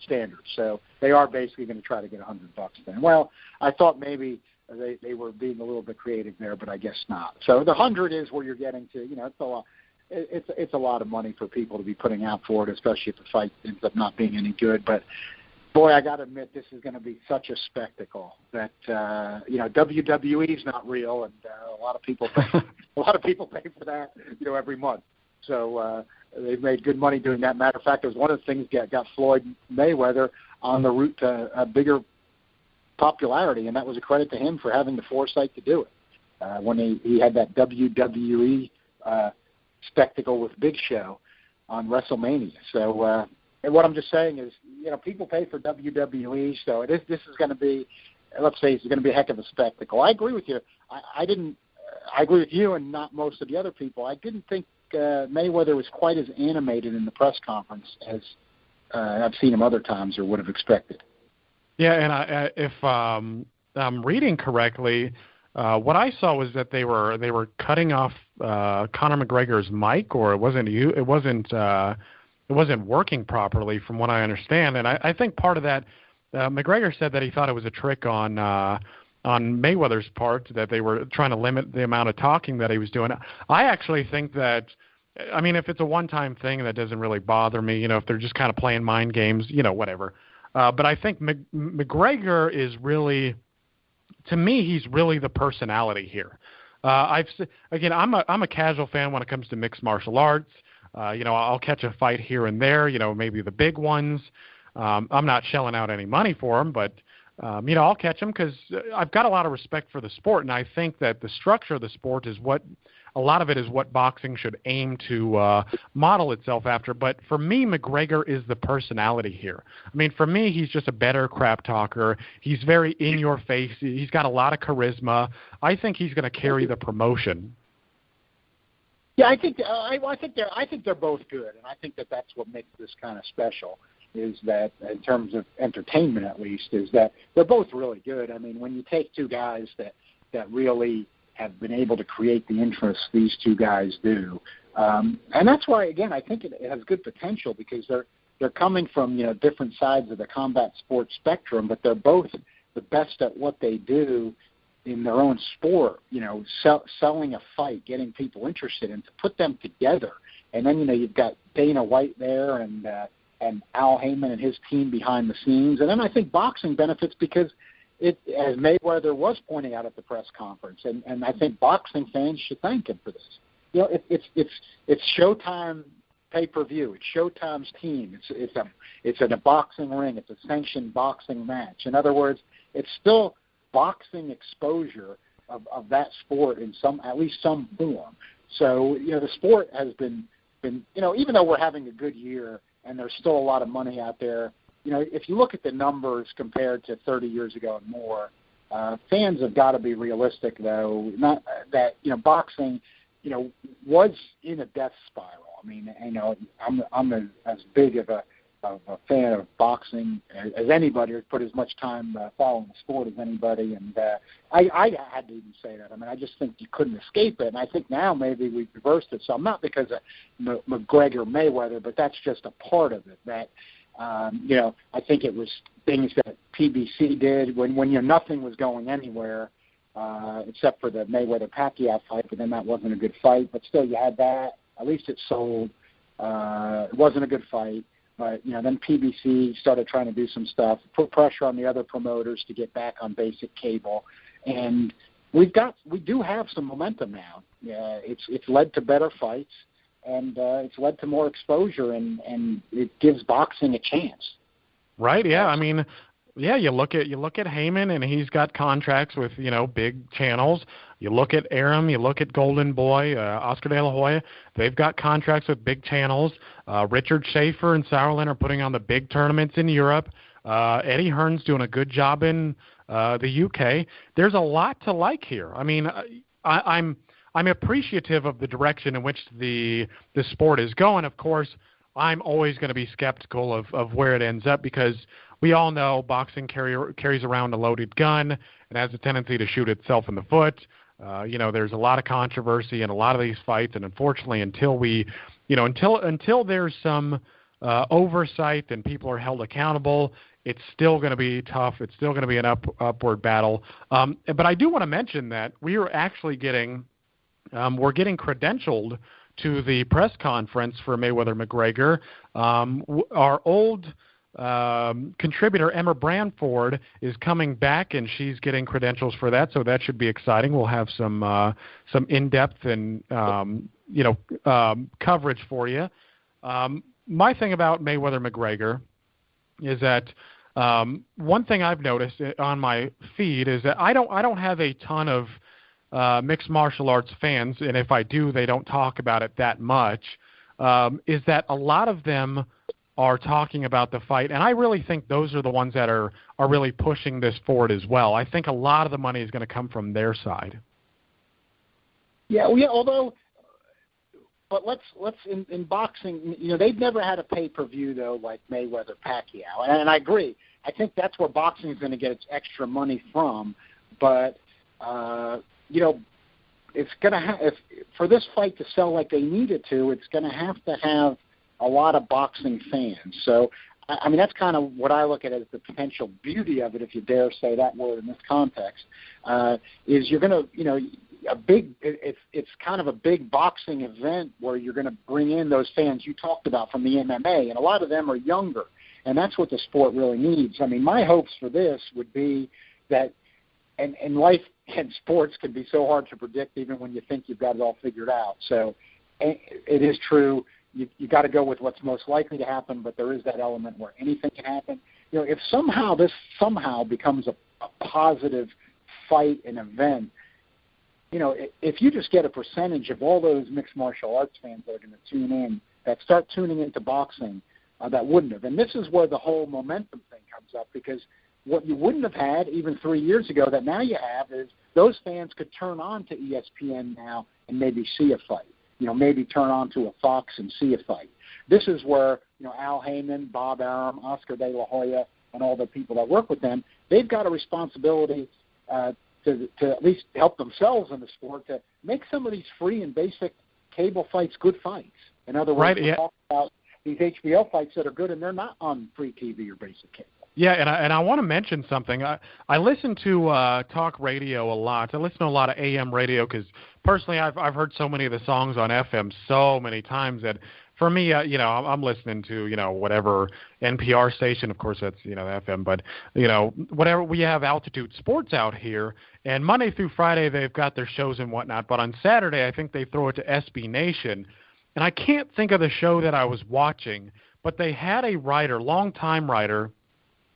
standard. So they are basically going to try to get $100 then. Well, I thought maybe they were being a little bit creative there, but I guess not. So the 100 is where you're getting to. It's a lot. It's a lot of money for people to be putting out for it, especially if the fight ends up not being any good. But boy, I got to admit, this is going to be such a spectacle that WWE is not real, and a lot of people pay for that, every month. So they've made good money doing that. Matter of fact, it was one of the things that got Floyd Mayweather on the route to a bigger popularity, and that was a credit to him for having the foresight to do it. When he had that WWE spectacle with Big Show on WrestleMania. So. And what I'm just saying is, people pay for WWE, so this is going to be, let's say, it's going to be a heck of a spectacle. I agree with you. I agree with you and not most of the other people. I didn't think Mayweather was quite as animated in the press conference as I've seen him other times or would have expected. Yeah, and if I'm reading correctly, what I saw was that they were cutting off Conor McGregor's mic, or it wasn't working properly from what I understand. And I think part of that, McGregor said that he thought it was a trick on Mayweather's part, that they were trying to limit the amount of talking that he was doing. I actually think that I mean, if it's a one-time thing, that doesn't really bother me. You know, if they're just kind of playing mind games, you know, whatever. But I think McGregor is really, to me, he's really the personality here. Again, I'm a casual fan when it comes to mixed martial arts. You know, I'll catch a fight here and there. You know, maybe the big ones. I'm not shelling out any money for them, but you know, I'll catch them because I've got a lot of respect for the sport, and I think that the structure of the sport is what a lot of it is what boxing should aim to model itself after. But for me, McGregor is the personality here. I mean, for me, he's just a better crap talker. He's very in your face. He's got a lot of charisma. I think he's going to carry the promotion. Yeah, I think they're both good, and I think that's what makes this kind of special. Is that in terms of entertainment, at least, is that they're both really good. I mean, when you take two guys that really have been able to create the interest these two guys do, and that's why, again, I think it has good potential because they're coming from, you know, different sides of the combat sports spectrum, but they're both the best at what they do in their own sport. You know, selling a fight, getting people interested, and to put them together, and then, you know, you've got Dana White there and Al Heyman and his team behind the scenes. And then I think boxing benefits because it, as Mayweather was pointing out at the press conference, and I think boxing fans should thank him for this. You know, it's Showtime pay-per-view. It's Showtime's team. It's in a boxing ring. It's a sanctioned boxing match. In other words, it's still boxing exposure of that sport in at least some form. So, you know, the sport has been, you know, even though we're having a good year, and there's still a lot of money out there. You know, if you look at the numbers compared to 30 years ago and more, fans have got to be realistic, though. Not that, you know, boxing, you know, was in a death spiral. I mean, you know, I'm as big of a fan of boxing as anybody, or put as much time following the sport as anybody, and I had to even say that. I mean, I just think you couldn't escape it, and I think now maybe we've reversed it. So I'm not because of McGregor Mayweather, but that's just a part of it. That you know, I think it was things that PBC did when you know nothing was going anywhere except for the Mayweather Pacquiao fight, but then that wasn't a good fight. But still, you had that. At least it sold. It wasn't a good fight. But, you know, then PBC started trying to do some stuff, put pressure on the other promoters to get back on basic cable. And we do have some momentum now. It's led to better fights, and it's led to more exposure, and it gives boxing a chance. Right, yeah. I mean, yeah, you look at Heyman, and he's got contracts with, you know, big channels. You look at Arum, you look at Golden Boy, Oscar De La Hoya. They've got contracts with big channels. Richard Schaefer and Sauerland are putting on the big tournaments in Europe. Eddie Hearn's doing a good job in the UK. There's a lot to like here. I mean, I'm appreciative of the direction in which the sport is going. Of course, I'm always going to be skeptical of where it ends up because we all know boxing carries around a loaded gun and has a tendency to shoot itself in the foot. You know, there's a lot of controversy in a lot of these fights, and unfortunately, until there's some oversight and people are held accountable, it's still going to be tough. It's still going to be an upward battle. But I do want to mention that we are actually getting credentialed to the press conference for Mayweather McGregor. Our old contributor Emma Branford is coming back, and she's getting credentials for that, so that should be exciting. We'll have some in-depth and coverage for you. My thing about Mayweather McGregor is that one thing I've noticed on my feed is that I don't have a ton of mixed martial arts fans, and if I do, they don't talk about it that much. Is that a lot of them are talking about the fight, and I really think those are the ones that are really pushing this forward as well. I think a lot of the money is going to come from their side. Yeah, but let's in boxing, you know, they've never had a pay-per-view though like Mayweather Pacquiao, and I agree. I think that's where boxing is going to get its extra money from. But you know, it's going to if for this fight to sell like they need it to, it's going to have a lot of boxing fans. So, I mean, that's kind of what I look at as the potential beauty of it, if you dare say that word in this context, is you're going to, you know, it's kind of a big boxing event where you're going to bring in those fans you talked about from the MMA, and a lot of them are younger, and that's what the sport really needs. I mean, my hopes for this would be that, and life and sports can be so hard to predict even when you think you've got it all figured out. So it is true. You got to go with what's most likely to happen, but there is that element where anything can happen. You know, if this somehow becomes a positive fight and event, you know, if you just get a percentage of all those mixed martial arts fans that are going to tune in, that start tuning into boxing, that wouldn't have. And this is where the whole momentum thing comes up, because what you wouldn't have had even 3 years ago that now you have is those fans could turn on to ESPN now and maybe see a fight. You know, maybe turn on to a Fox and see a fight. This is where, you know, Al Heyman, Bob Arum, Oscar De La Hoya, and all the people that work with them, they've got a responsibility to at least help themselves in the sport to make some of these free and basic cable fights good fights. In other words, we're talking about these HBO fights that are good, and they're not on free TV or basic cable. Yeah, and I want to mention something. I listen to talk radio a lot. I listen to a lot of AM radio because personally I've heard so many of the songs on FM so many times that for me, you know, I'm listening to, you know, whatever NPR station. Of course, that's, you know, FM, but, you know, whatever. We have Altitude Sports out here, and Monday through Friday they've got their shows and whatnot. But on Saturday, I think they throw it to SB Nation, and I can't think of the show that I was watching, but they had a writer, longtime writer,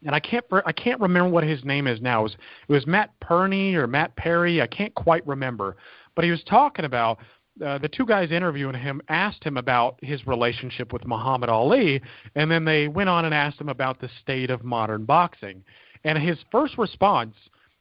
and I can't remember what his name is now. It was Matt Perney or Matt Perry. I can't quite remember, but he was talking about the two guys interviewing him asked him about his relationship with Muhammad Ali, and then they went on and asked him about the state of modern boxing. And his first response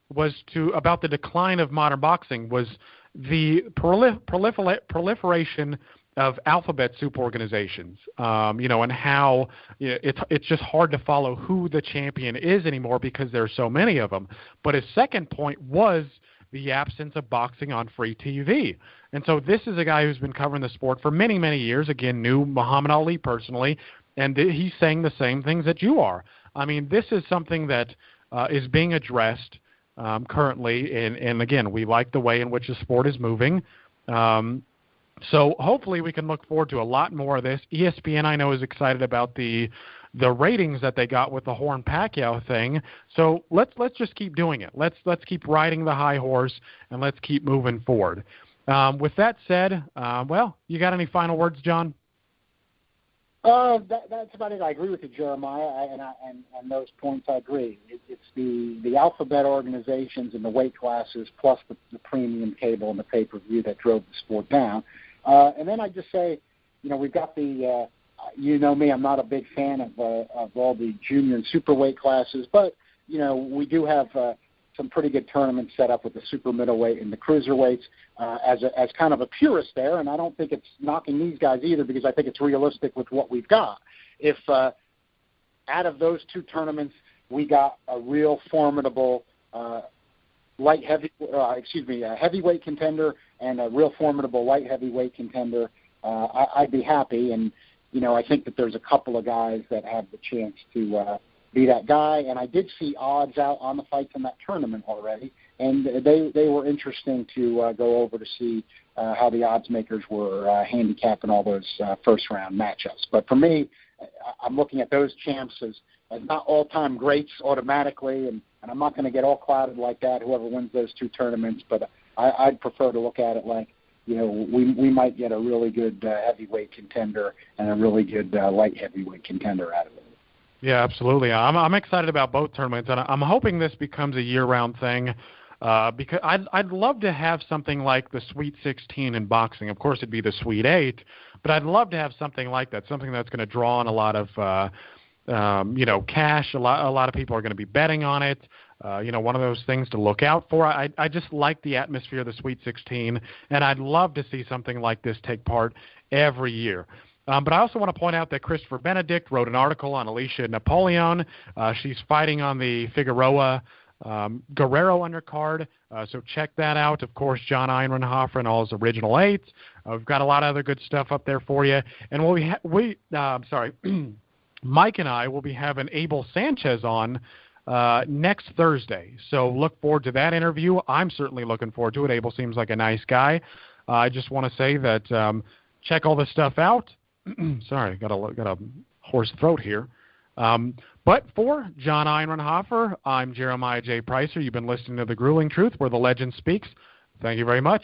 was about the decline of modern boxing was the proliferation of alphabet soup organizations, you know, and how it's just hard to follow who the champion is anymore because there's so many of them. But his second point was the absence of boxing on free TV. And so this is a guy who's been covering the sport for many, many years, again, knew Muhammad Ali personally, and he's saying the same things that you are. I mean, this is something that is being addressed currently, and again, we like the way in which the sport is moving. So hopefully we can look forward to a lot more of this. ESPN, I know, is excited about the ratings that they got with the Horn-Pacquiao thing. So let's just keep doing it. Let's keep riding the high horse, and let's keep moving forward. With that said, well, you got any final words, John? That's about it. I agree with you, Jeremiah, and those points I agree. It's the alphabet organizations and the weight classes plus the premium cable and the pay-per-view that drove the sport down. And then I just say, you know, we've got the you know me, I'm not a big fan of all the junior and super weight classes, but, you know, we do have some pretty good tournaments set up with the super middleweight and the cruiserweights as kind of a purist there, and I don't think it's knocking these guys either because I think it's realistic with what we've got. If out of those two tournaments we got a real formidable heavyweight contender and a real formidable light heavyweight contender, I'd be happy. And, you know, I think that there's a couple of guys that have the chance to be that guy. And I did see odds out on the fights in that tournament already, and they were interesting to go over to see how the odds makers were handicapping all those first-round matchups. But for me, I'm looking at those champs as not all-time greats automatically, and I'm not going to get all clouded like that, whoever wins those two tournaments. But I'd prefer to look at it like, you know, we might get a really good heavyweight contender and a really good light heavyweight contender out of it. Yeah, absolutely. I'm excited about both tournaments, and I'm hoping this becomes a year-round thing because I'd love to have something like the Sweet 16 in boxing. Of course, it'd be the Sweet 8, but I'd love to have something like that, something that's going to draw in a lot of you know, cash. A lot of people are going to be betting on it. You know, one of those things to look out for. I just like the atmosphere of the Sweet 16, and I'd love to see something like this take part every year. But I also want to point out that Christopher Benedict wrote an article on Alicia Napoleon. She's fighting on the Figueroa Guerrero undercard, so check that out. Of course, John Einreinhofer and all his original eights. We've got a lot of other good stuff up there for you. And Mike and I will be having Abel Sanchez on next Thursday. So look forward to that interview. I'm certainly looking forward to it. Abel seems like a nice guy. I just want to say that check all this stuff out. Sorry, got a hoarse throat here. But for John Einreinhofer, I'm Jeremiah J. Preisser. You've been listening to The Grueling Truth, where the legend speaks. Thank you very much.